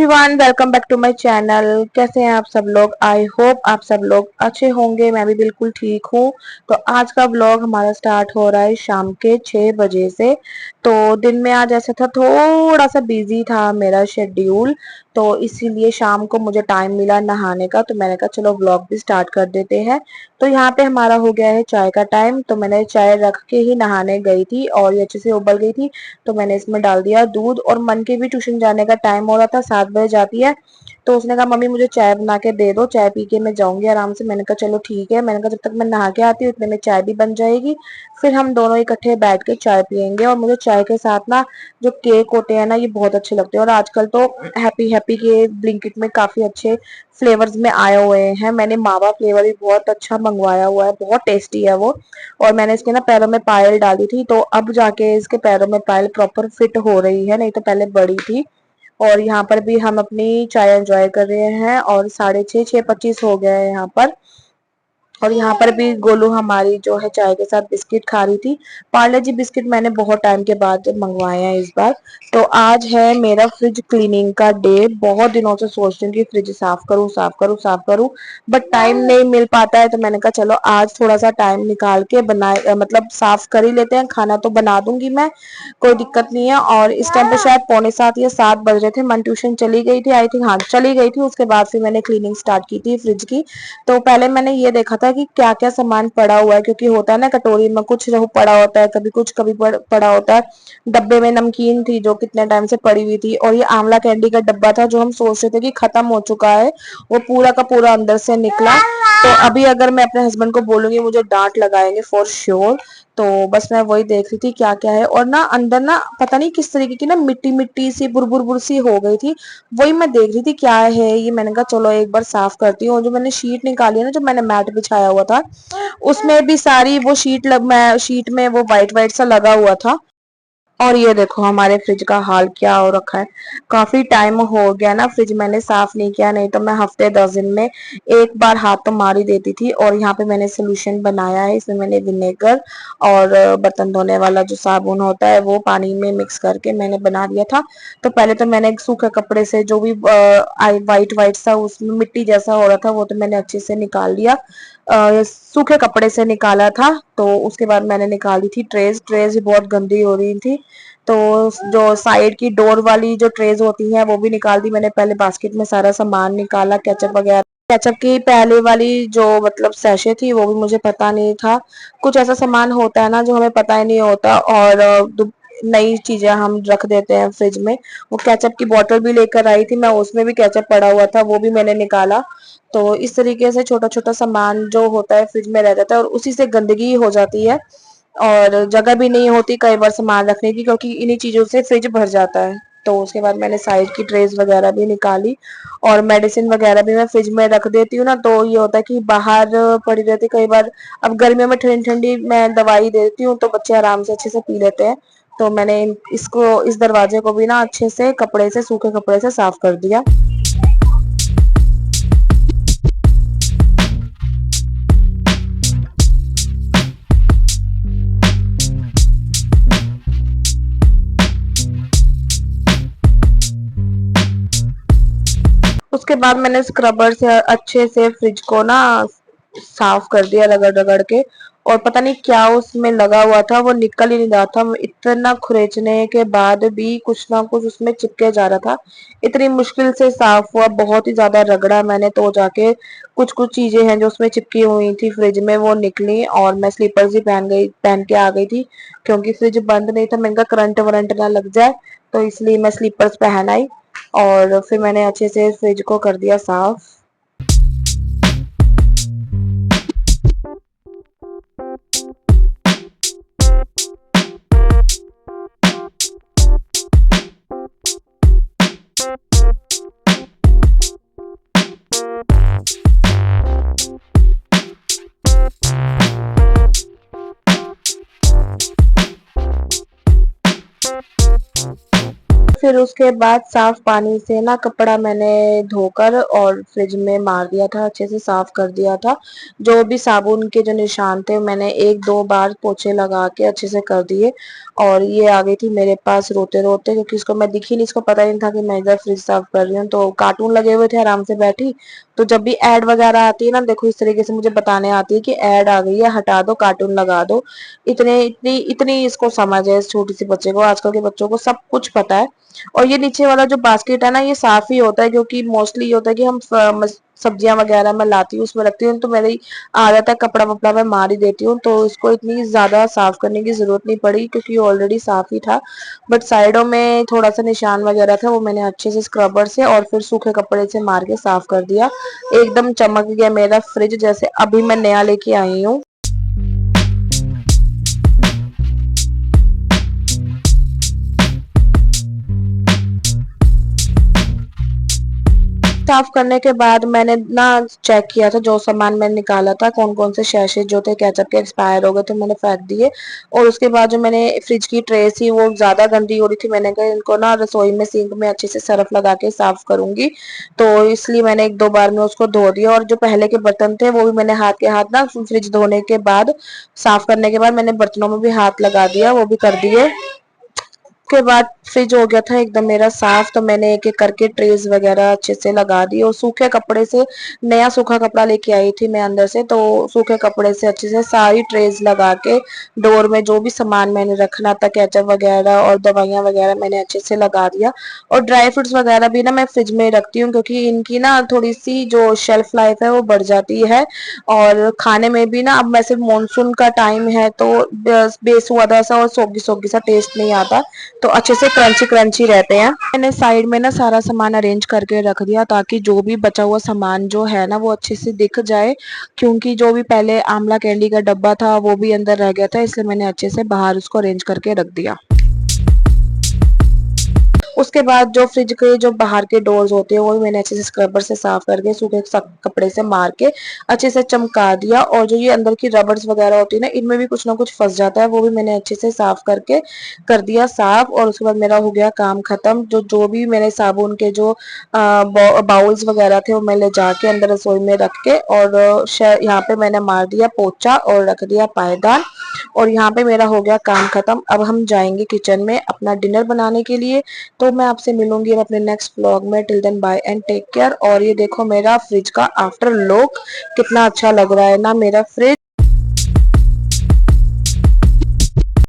Everyone, welcome back to my channel. कैसे हैं आप सब लोग? आई होप आप सब लोग अच्छे होंगे। मैं भी बिल्कुल ठीक हूँ। तो आज का व्लॉग हमारा स्टार्ट हो रहा है शाम के 6 बजे से। तो दिन में आज ऐसा था, थोड़ा सा बिजी था मेरा शेड्यूल, तो इसीलिए शाम को मुझे टाइम मिला नहाने का। तो मैंने कहा चलो व्लॉग भी स्टार्ट कर देते हैं। तो यहाँ पे हमारा हो गया है चाय का टाइम। तो मैंने चाय रख के ही नहाने गई थी और ये अच्छे से उबल गई थी। तो मैंने इसमें डाल दिया दूध। और मन के भी ट्यूशन जाने का टाइम हो रहा था, 7 बजे जाती है। तो उसने कहा मम्मी मुझे चाय बना के दे दो, चाय पी के मैं जाऊंगी आराम से। मैंने कहा चलो ठीक है। मैंने कहा जब तक मैं नहा के आती हूँ उतने में चाय भी बन जाएगी, फिर हम दोनों इकट्ठे बैठ के चाय पियेंगे। और मुझे चाय के साथ ना जो केक होते हैं ना, ये बहुत अच्छे लगते हैं। और आजकल तो हैप्पी हैप्पी के ब्लिंकिट में काफी अच्छे फ्लेवर्स में आए हुए हैं। मैंने मावा फ्लेवर भी बहुत अच्छा मंगवाया हुआ है, बहुत टेस्टी है वो। और मैंने इसके ना पैरों में पायल डाली थी, तो अब जाके इसके पैरों में पायल प्रॉपर फिट हो रही है, नहीं तो पहले बड़ी थी। और यहाँ पर भी हम अपनी चाय एंजॉय कर रहे हैं और 6:30 6:25 हो गया है यहाँ पर। और यहाँ पर भी गोलू हमारी जो है चाय के साथ बिस्किट खा रही थी। पार्ले जी बिस्किट मैंने बहुत टाइम के बाद मंगवाए हैं इस बार। तो आज है मेरा फ्रिज क्लीनिंग का डे। बहुत दिनों से सोच रही हूँ कि फ्रिज साफ करूँ साफ करूँ साफ करूँ, बट टाइम नहीं मिल पाता है। तो मैंने कहा चलो आज थोड़ा सा टाइम निकाल के बनाए, मतलब साफ कर ही लेते हैं। खाना तो बना दूंगी मैं, कोई दिक्कत नहीं है। और इस टाइम पे शायद 6:45 या 7 बज रहे थे। मन ट्यूशन चली गई थी, आई थिंक, हाँ चली गई थी। उसके बाद फिर मैंने क्लीनिंग स्टार्ट की थी फ्रिज की। तो पहले मैंने ये देखा था कि क्या क्या सामान पड़ा हुआ है, क्योंकि होता है ना कटोरी में कुछ पड़ा होता है, कभी कुछ कभी पड़ा होता है। डब्बे में नमकीन थी जो कितने टाइम से पड़ी हुई थी, और ये आंवला कैंडी का डब्बा था जो हम सोच रहे थे कि खत्म हो चुका है, वो पूरा का पूरा अंदर से निकला। तो अभी अगर मैं अपने हस्बैंड को बोलूंगी मुझे डांट लगाएंगे फॉर श्योर। तो बस मैं वही देख रही थी क्या क्या है। और ना अंदर ना पता नहीं किस तरीके की ना मिट्टी मिट्टी सी बुर सी हो गई थी। वही मैं देख रही थी क्या है ये। मैंने कहा चलो एक बार साफ करती हूँ। जो मैंने शीट निकाली है ना, जो मैंने मैट बिछाया हुआ था, उसमें भी सारी वो शीट में वो वाइट वाइट सा लगा हुआ था। और ये देखो हमारे फ्रिज का हाल क्या हो रखा है। काफी टाइम हो गया ना फ्रिज मैंने साफ नहीं किया, नहीं तो मैं हफ्ते 10 दिन में एक बार हाथ तो मार ही देती थी। और यहाँ पे मैंने सोल्यूशन बनाया है, इसमें मैंने विनेगर और बर्तन धोने वाला जो साबुन होता है वो पानी में मिक्स करके मैंने बना दिया था। तो पहले तो मैंने एक सूखे कपड़े से जो भी वाइट वाइट सा उसमें मिट्टी जैसा हो रहा था वो तो मैंने अच्छे से निकाल दिया। सूखे कपड़े से निकाला था। तो उसके बाद मैंने निकाली थी ट्रेज। ट्रेज भी बहुत गंदी हो रही थी, तो जो साइड की डोर वाली जो ट्रेज होती है वो भी निकाल दी मैंने। पहले बास्केट में सारा सामान निकाला, केचप वगैरह। केचप की पहले वाली जो मतलब सैशे थी वो भी मुझे पता नहीं था। कुछ ऐसा सामान होता है ना जो हमें पता ही नहीं होता, और नई चीजें हम रख देते हैं फ्रिज में। वो केचप की बोतल भी लेकर आई थी मैं, उसमें भी केचप पड़ा हुआ था, वो भी मैंने निकाला। तो इस तरीके से छोटा छोटा सामान जो होता है फ्रिज में रह जाता है और उसी से गंदगी हो जाती है। और जगह भी नहीं होती कई बार सामान रखने की, क्योंकि इन्हीं चीजों से फ्रिज भर जाता है। तो उसके बाद मैंने साइड की ट्रेस वगैरह भी निकाली। और मेडिसिन वगैरह भी मैं फ्रिज में रख देती हूँ ना, तो ये होता है कि बाहर पड़ी रहती कई बार। अब गर्मियों में ठंडी ठंडी मैं दवाई देती हूँ तो बच्चे आराम से अच्छे से पी लेते हैं। तो मैंने इसको इस दरवाजे को भी ना अच्छे से कपड़े से, सूखे कपड़े से साफ कर दिया। उसके बाद मैंने स्क्रबर से अच्छे से फ्रिज को ना साफ कर दिया, रगड़ रगड़ के। और पता नहीं क्या उसमें लगा हुआ था, वो निकल ही नहीं रहा था। इतना खुरेचने के बाद भी कुछ ना कुछ उसमें चिपके जा रहा था। इतनी मुश्किल से साफ हुआ, बहुत ही ज्यादा रगड़ा मैंने, तो जाके कुछ कुछ चीजें हैं जो उसमें चिपकी हुई थी फ्रिज में वो निकली। और मैं स्लीपर्स ही पहन के आ गई थी, क्योंकि फ्रिज बंद नहीं था। मैंने कहा करंट वरंट ना लग जाए, तो इसलिए मैं स्लीपर्स पहन आई। और फिर मैंने अच्छे से फ्रिज को कर दिया साफ। फिर उसके बाद साफ पानी से ना कपड़ा मैंने धोकर और फ्रिज में मार दिया था, अच्छे से साफ कर दिया था। जो भी साबुन के जो निशान थे मैंने एक दो बार पोछे लगा के अच्छे से कर दिए। और ये आ गई थी मेरे पास रोते रोते, क्योंकि इसको मैं दिखी नहीं, इसको पता नहीं था कि मैं इधर फ्रिज साफ कर रही हूँ। तो कार्टून लगे हुए थे, आराम से बैठी। तो जब भी ऐड वगैरह आती है ना, देखो इस तरीके से मुझे बताने आती है कि ऐड आ गई है, हटा दो, कार्टून लगा दो। इतने इतनी इतनी इसको समझ है, इस छोटी सी बच्चे को। आजकल के बच्चों को सब कुछ पता है। और ये नीचे वाला जो बास्केट है ना, ये साफ ही होता है, क्योंकि मोस्टली ये होता है कि हम सब्जियां वगैरह मैं लाती हूँ उसमें रखती हूँ, तो मेरी आदत है कपड़ा वपड़ा मैं मार ही देती हूँ। तो इसको इतनी ज्यादा साफ करने की जरूरत नहीं पड़ी, क्योंकि ये ऑलरेडी साफ ही था। बट साइडों में थोड़ा सा निशान वगैरह था, वो मैंने अच्छे से स्क्रबर से और फिर सूखे कपड़े से मार के साफ कर दिया। एकदम चमक गया मेरा फ्रिज, जैसे अभी मैं नया लेके आई हूँ। साफ करने के बाद मैंने ना चेक किया था, जो सामान मैंने निकाला था, कौन कौन से शैशे जो थे केचप के एक्सपायर हो गए थे, मैंने फेंक दिए। और उसके बाद जो मैंने फ्रिज की ट्रे थी वो ज्यादा गंदी हो रही थी, मैंने कहा इनको ना रसोई में सिंक में अच्छे से सरफ लगा के साफ करूंगी। तो इसलिए मैंने एक दो बार में उसको धो दिया। और जो पहले के बर्तन थे वो भी मैंने हाथ के हाथ ना फ्रिज धोने के बाद, साफ करने के बाद मैंने बर्तनों में भी हाथ लगा दिया, वो भी कर दिए। के बाद फ्रिज हो गया था एकदम मेरा साफ। तो मैंने एक एक करके ट्रेस वगैरह अच्छे से लगा दी, और सूखे कपड़े से, नया सूखा कपड़ा लेके आई थी मैं अंदर से, तो सूखे कपड़े से अच्छे से सारी ट्रेस लगा के डोर में जो भी सामान मैंने रखना था, केचप वगैरह और दवाइयां वगैरह, मैंने अच्छे से लगा दिया। और ड्राई फ्रूट्स वगैरह भी ना मैं फ्रिज में रखती हूँ, क्योंकि इनकी ना थोड़ी सी जो शेल्फ लाइफ है वो बढ़ जाती है। और खाने में भी ना, अब वैसे मानसून का टाइम है तो बेसुआदा सा और सोगी सोगी सा टेस्ट नहीं आता, तो अच्छे से क्रंची क्रंची रहते हैं। मैंने साइड में ना सारा सामान अरेंज करके रख दिया, ताकि जो भी बचा हुआ सामान जो है ना वो अच्छे से दिख जाए। क्योंकि जो भी पहले आंवला कैंडी का डब्बा था वो भी अंदर रह गया था, इसलिए मैंने अच्छे से बाहर उसको अरेंज करके रख दिया। उसके बाद जो फ्रिज के जो बाहर के डोर्स होते हैं वो भी मैंने अच्छे से स्क्रबर से साफ करके सूखे कपड़े से मार के अच्छे से चमका दिया। और जो ये अंदर की रबर्स वगैरह होती है ना, इनमें भी कुछ ना कुछ फंस जाता है, वो भी मैंने अच्छे से साफ करके कर दिया साफ। और उसके बाद मेरा हो गया काम खत्म। जो जो भी मैंने साबुन के जो बाउल्स वगैरह थे वो मैं ले जाके अंदर रसोई में रख के, और यहाँ पे मैंने मार दिया पोछा और रख दिया पायदान। और यहाँ पे मेरा हो गया काम खत्म। अब हम जाएंगे किचन में अपना डिनर बनाने के लिए। तो मैं आपसे मिलूंगी अब अपने नेक्स्ट व्लॉग में। Till then bye and take care. और ये देखो मेरा फ्रिज का आफ्टर लुक कितना अच्छा लग रहा है ना मेरा फ्रिज।